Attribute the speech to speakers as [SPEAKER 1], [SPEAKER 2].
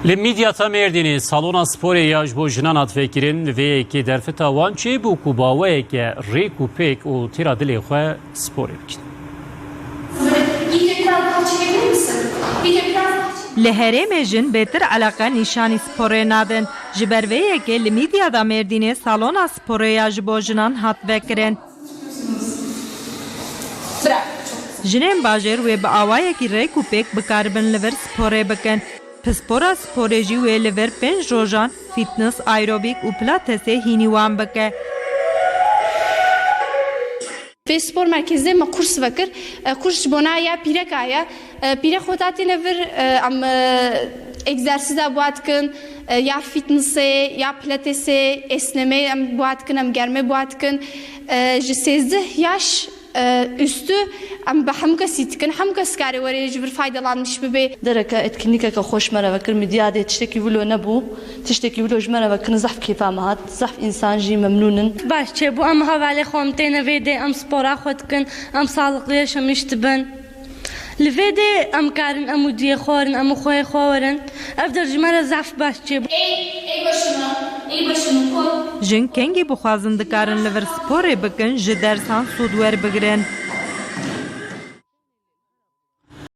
[SPEAKER 1] لميديا تمرديني صالونا سبوري ياجبو جنان اتفكرين في كي درفتا وانشي بو كوباويك ريكو بيك و تيرا دلي خو سبوري بكين
[SPEAKER 2] لهرم جن بهتر علاقه نشانی سپوره نادن جبرویه که لمیدیا دا مردینه سالونا سپوره یاجبو جنان هات وکرن جنین باجر و با آوائه کی ریکو پیک بکاربن لور سپوره بکن پسپورا سپوره جی و لور پنج روزان فیتنس آیروبیک و پلاتسه هینیوان بکه
[SPEAKER 3] في سپور مرکزی ما کورس وکر کورس بنا یا پیره کایا پیره خوداتی لور ام egzersiz boğat kın ya fitness'e ya pilates'e esneme boğat kın am germe boğat kın jisezde yaş üstü am baham kasitkin ham kaskari var ecbir faydalanmış bebe
[SPEAKER 4] درك اتكنيكا كخوش مرة وكر مديادة تشتكي ولو نبو تشتكي ولو جمرة وكر زحف كيفا مهات زحف إنسان جي ممنون
[SPEAKER 5] باش تشبو أم هوالي خومتين فيدي أم سبورا خودكن أم صالق ليش أم يشتبن لفيدي أم كارن أم ودي خورن أم خوي خورن أفضل جمرة زحف باش تشبو
[SPEAKER 3] ای başını
[SPEAKER 2] جن کنگی بخوازن دکارن لور سپوره بکن جدرسان سودور بگرن